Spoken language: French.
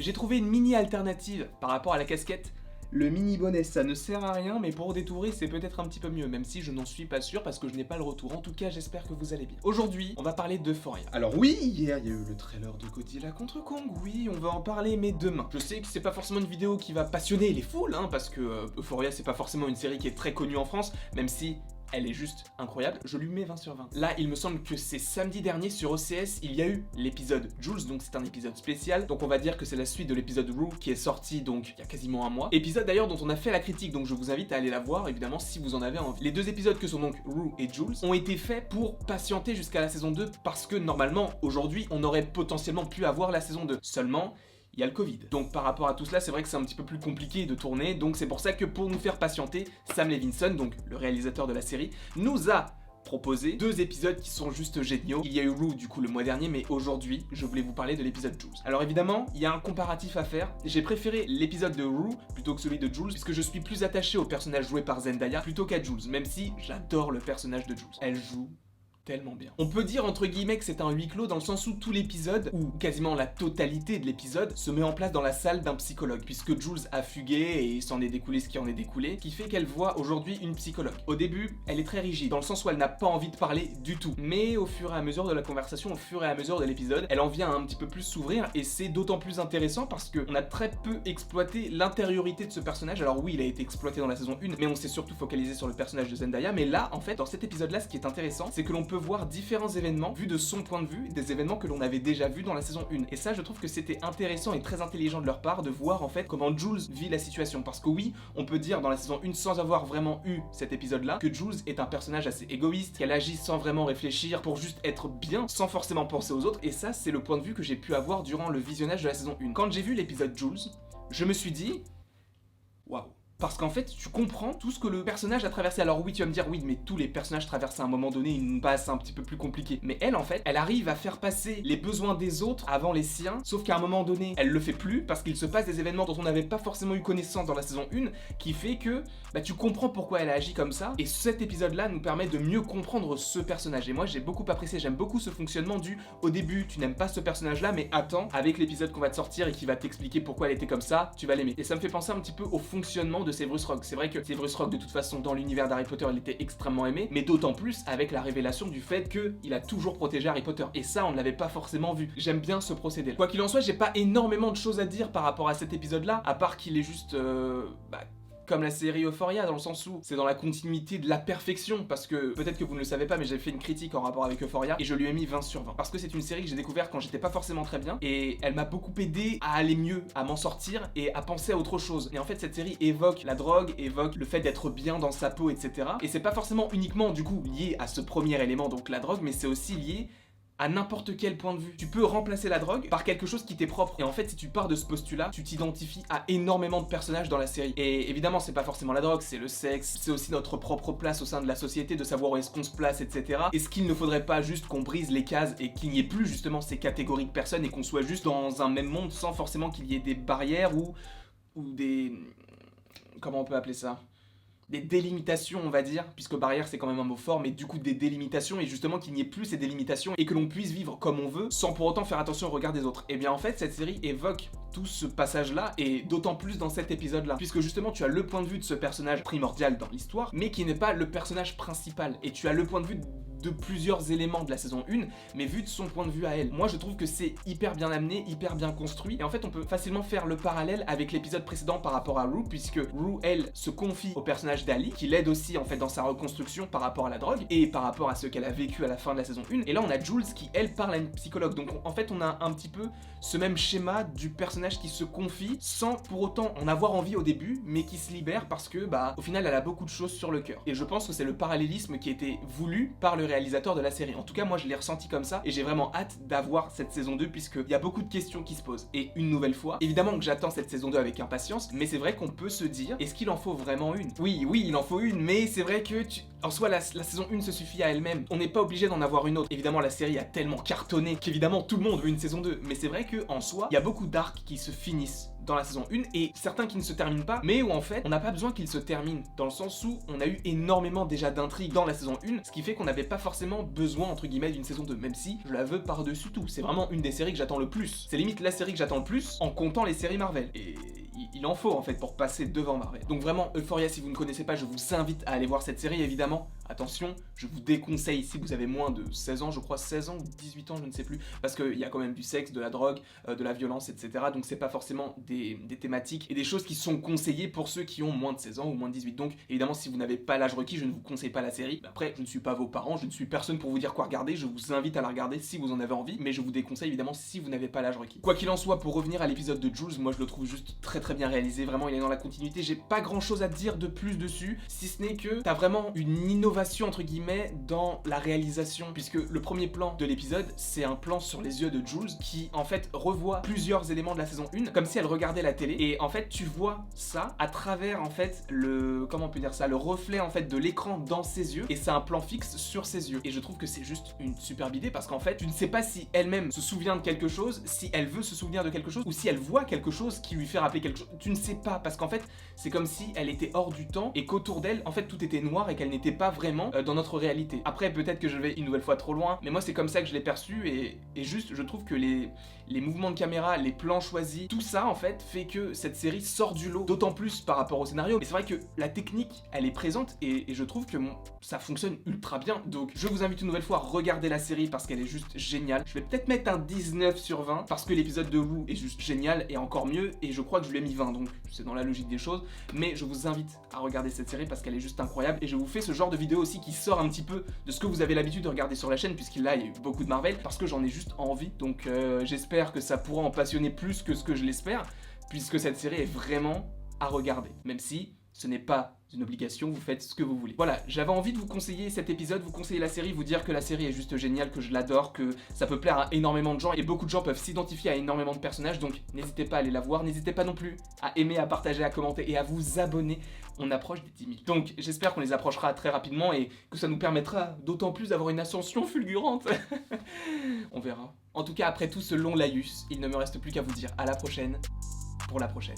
J'ai trouvé une mini alternative par rapport à la casquette. Le mini bonnet, ça ne sert à rien, mais pour détourer, c'est peut-être un petit peu mieux, même si je n'en suis pas sûr parce que je n'ai pas le retour. En tout cas, j'espère que vous allez bien. Aujourd'hui, on va parler d'Euphoria. Alors oui, hier, il y a eu le trailer de Godzilla contre Kong, oui, on va en parler, mais demain. Je sais que c'est pas forcément une vidéo qui va passionner les foules, parce que Euphoria, c'est pas forcément une série qui est très connue en France, même si elle est juste incroyable, je lui mets 20 sur 20. Là, il me semble que c'est samedi dernier sur OCS, il y a eu l'épisode Jules, donc c'est un épisode spécial, donc on va dire que c'est la suite de l'épisode Rue qui est sorti donc il y a quasiment un mois. Épisode d'ailleurs dont on a fait la critique, donc je vous invite à aller la voir, évidemment, si vous en avez envie. Les deux épisodes que sont donc Rue et Jules ont été faits pour patienter jusqu'à la saison 2, parce que normalement, aujourd'hui, on aurait potentiellement pu avoir la saison 2. Seulement, il y a le Covid. Donc par rapport à tout cela, c'est vrai que c'est un petit peu plus compliqué de tourner, donc c'est pour ça que pour nous faire patienter, Sam Levinson, donc le réalisateur de la série, nous a proposé deux épisodes qui sont juste géniaux. Il y a eu Rue du coup le mois dernier, mais aujourd'hui, je voulais vous parler de l'épisode Jules. Alors évidemment, il y a un comparatif à faire. J'ai préféré l'épisode de Rue plutôt que celui de Jules, puisque je suis plus attaché au personnage joué par Zendaya plutôt qu'à Jules, même si j'adore le personnage de Jules. Elle joue tellement bien. On peut dire entre guillemets que c'est un huis clos dans le sens où tout l'épisode, ou quasiment la totalité de l'épisode, se met en place dans la salle d'un psychologue, puisque Jules a fugué et il s'en est découlé ce qui en est découlé, qui fait qu'elle voit aujourd'hui une psychologue. Au début, elle est très rigide, dans le sens où elle n'a pas envie de parler du tout. Mais au fur et à mesure de la conversation, au fur et à mesure de l'épisode, elle en vient à un petit peu plus s'ouvrir, et c'est d'autant plus intéressant parce qu'on a très peu exploité l'intériorité de ce personnage. Alors oui, il a été exploité dans la saison 1, mais on s'est surtout focalisé sur le personnage de Zendaya. Mais là, en fait, dans cet épisode-là, ce qui est intéressant, c'est que l'on peut voir différents événements vus de son point de vue, des événements que l'on avait déjà vus dans la saison 1. Et ça, je trouve que c'était intéressant et très intelligent de leur part de voir en fait comment Jules vit la situation. Parce que oui, on peut dire dans la saison 1, sans avoir vraiment eu cet épisode-là, que Jules est un personnage assez égoïste, qu'elle agit sans vraiment réfléchir pour juste être bien, sans forcément penser aux autres. Et ça, c'est le point de vue que j'ai pu avoir durant le visionnage de la saison 1. Quand j'ai vu l'épisode Jules, je me suis dit, waouh. Parce qu'en fait, tu comprends tout ce que le personnage a traversé. Alors oui, tu vas me dire, oui, mais tous les personnages traversent à un moment donné une passe un petit peu plus compliquée. Mais elle, en fait, elle arrive à faire passer les besoins des autres avant les siens, sauf qu'à un moment donné, elle le fait plus, parce qu'il se passe des événements dont on n'avait pas forcément eu connaissance dans la saison 1, qui fait que tu comprends pourquoi elle a agi comme ça, et cet épisode-là nous permet de mieux comprendre ce personnage. Et moi, j'ai beaucoup apprécié, j'aime beaucoup ce fonctionnement du, au début, tu n'aimes pas ce personnage-là, mais attends, avec l'épisode qu'on va te sortir et qui va t'expliquer pourquoi elle était comme ça, tu vas l'aimer. Et ça me fait penser un petit peu au fonctionnement de Severus Rogue. C'est vrai que Severus Rogue, de toute façon, dans l'univers d'Harry Potter, il était extrêmement aimé, mais d'autant plus avec la révélation du fait qu'il a toujours protégé Harry Potter. Et ça, on ne l'avait pas forcément vu. J'aime bien ce procédé. Quoi qu'il en soit, j'ai pas énormément de choses à dire par rapport à cet épisode-là, à part qu'il est juste, comme la série Euphoria, dans le sens où c'est dans la continuité de la perfection, parce que peut-être que vous ne le savez pas, mais j'ai fait une critique en rapport avec Euphoria et je lui ai mis 20 sur 20. Parce que c'est une série que j'ai découvert quand j'étais pas forcément très bien, et elle m'a beaucoup aidé à aller mieux, à m'en sortir et à penser à autre chose. Et en fait, cette série évoque la drogue, évoque le fait d'être bien dans sa peau, etc. Et c'est pas forcément uniquement du coup lié à ce premier élément, donc la drogue, mais c'est aussi lié à n'importe quel point de vue. Tu peux remplacer la drogue par quelque chose qui t'est propre. Et en fait, si tu pars de ce postulat, tu t'identifies à énormément de personnages dans la série. Et évidemment, c'est pas forcément la drogue, c'est le sexe, c'est aussi notre propre place au sein de la société, de savoir où est-ce qu'on se place, etc. Est-ce qu'il ne faudrait pas juste qu'on brise les cases et qu'il n'y ait plus justement ces catégories de personnes et qu'on soit juste dans un même monde sans forcément qu'il y ait des barrières ou des... comment on peut appeler ça ? Des délimitations, on va dire, puisque barrière c'est quand même un mot fort, mais du coup des délimitations, et justement qu'il n'y ait plus ces délimitations et que l'on puisse vivre comme on veut sans pour autant faire attention au regard des autres. Et bien en fait cette série évoque tout ce passage-là, et d'autant plus dans cet épisode-là, puisque justement tu as le point de vue de ce personnage primordial dans l'histoire, mais qui n'est pas le personnage principal, et tu as le point de vue de plusieurs éléments de la saison 1, mais vu de son point de vue à elle. Moi je trouve que c'est hyper bien amené, hyper bien construit, et en fait on peut facilement faire le parallèle avec l'épisode précédent par rapport à Rue, puisque Rue, elle, se confie au personnage d'Ali, qui l'aide aussi en fait dans sa reconstruction par rapport à la drogue, et par rapport à ce qu'elle a vécu à la fin de la saison 1, et là on a Jules qui, elle, parle à une psychologue, donc en fait on a un petit peu ce même schéma du personnage qui se confie, sans pour autant en avoir envie au début, mais qui se libère parce que, au final elle a beaucoup de choses sur le cœur. Et je pense que c'est le parallélisme qui a été voulu par le réalisateur de la série. En tout cas, moi je l'ai ressenti comme ça, et j'ai vraiment hâte d'avoir cette saison 2, puisqu'il y a beaucoup de questions qui se posent. Et une nouvelle fois, évidemment que j'attends cette saison 2 avec impatience, mais c'est vrai qu'on peut se dire, est-ce qu'il en faut vraiment une ? Oui, il en faut une, mais c'est vrai que En soi, la saison 1 se suffit à elle-même, on n'est pas obligé d'en avoir une autre. Évidemment, la série a tellement cartonné qu'évidemment tout le monde veut une saison 2, mais c'est vrai qu'en soi, il y a beaucoup d'arcs qui se finissent dans la saison 1 et certains qui ne se terminent pas, mais où en fait on n'a pas besoin qu'ils se terminent, dans le sens où on a eu énormément déjà d'intrigues dans la saison 1, ce qui fait qu'on n'avait pas forcément besoin entre guillemets d'une saison 2, même si je la veux par-dessus tout. C'est vraiment une des séries que j'attends le plus. C'est limite la série que j'attends le plus en comptant les séries Marvel. Et il en faut en fait pour passer devant Marvel. Donc vraiment, Euphoria, si vous ne connaissez pas, je vous invite à aller voir cette série évidemment. Attention, je vous déconseille si vous avez moins de 16 ans, je crois 16 ans ou 18 ans, je ne sais plus, parce qu'il y a quand même du sexe, de la drogue, de la violence, etc. Donc c'est pas forcément des thématiques et des choses qui sont conseillées pour ceux qui ont moins de 16 ans ou moins de 18. Donc évidemment, si vous n'avez pas l'âge requis, je ne vous conseille pas la série. Après, je ne suis pas vos parents, je ne suis personne pour vous dire quoi regarder, je vous invite à la regarder si vous en avez envie, mais je vous déconseille évidemment si vous n'avez pas l'âge requis. Quoi qu'il en soit, pour revenir à l'épisode de Jules, moi je le trouve juste très bien réalisé, vraiment il est dans la continuité, j'ai pas grand chose à dire de plus dessus, si ce n'est que t'as vraiment une innovation entre guillemets dans la réalisation, puisque le premier plan de l'épisode, c'est un plan sur les yeux de Jules qui en fait revoit plusieurs éléments de la saison 1, comme si elle regardait la télé, et en fait tu vois ça à travers en fait le, comment on peut dire ça, le reflet en fait de l'écran dans ses yeux, et c'est un plan fixe sur ses yeux, et je trouve que c'est juste une superbe idée, parce qu'en fait tu ne sais pas si elle-même se souvient de quelque chose, si elle veut se souvenir de quelque chose, ou si elle voit quelque chose qui lui fait rappeler quelque chose, tu ne sais pas, parce qu'en fait c'est comme si elle était hors du temps, et qu'autour d'elle en fait tout était noir, et qu'elle n'était pas vraiment dans notre réalité. Après peut-être que je vais une nouvelle fois trop loin, mais moi c'est comme ça que je l'ai perçu, et juste je trouve que les mouvements de caméra, les plans choisis, tout ça en fait fait que cette série sort du lot, d'autant plus par rapport au scénario, mais c'est vrai que la technique elle est présente, et je trouve que ça fonctionne ultra bien. Donc je vous invite une nouvelle fois à regarder la série parce qu'elle est juste géniale. Je vais peut-être mettre un 19 sur 20 parce que l'épisode de Wu est juste génial et encore mieux, et je crois que je lui ai mis 20, donc c'est dans la logique des choses, mais je vous invite à regarder cette série parce qu'elle est juste incroyable, et je vous fais ce genre de vidéo aussi qui sort un petit peu de ce que vous avez l'habitude de regarder sur la chaîne, puisqu'il y a eu beaucoup de Marvel, parce que j'en ai juste envie. Donc j'espère que ça pourra en passionner plus que ce que je l'espère, puisque cette série est vraiment à regarder, même si ce n'est pas une obligation, vous faites ce que vous voulez. Voilà, j'avais envie de vous conseiller cet épisode, vous conseiller la série, vous dire que la série est juste géniale, que je l'adore, que ça peut plaire à énormément de gens, et beaucoup de gens peuvent s'identifier à énormément de personnages, donc n'hésitez pas à aller la voir, n'hésitez pas non plus à aimer, à partager, à commenter et à vous abonner. On approche des 10 000. Donc j'espère qu'on les approchera très rapidement et que ça nous permettra d'autant plus d'avoir une ascension fulgurante. On verra. En tout cas, après tout ce long laïus, il ne me reste plus qu'à vous dire à la prochaine pour la prochaine.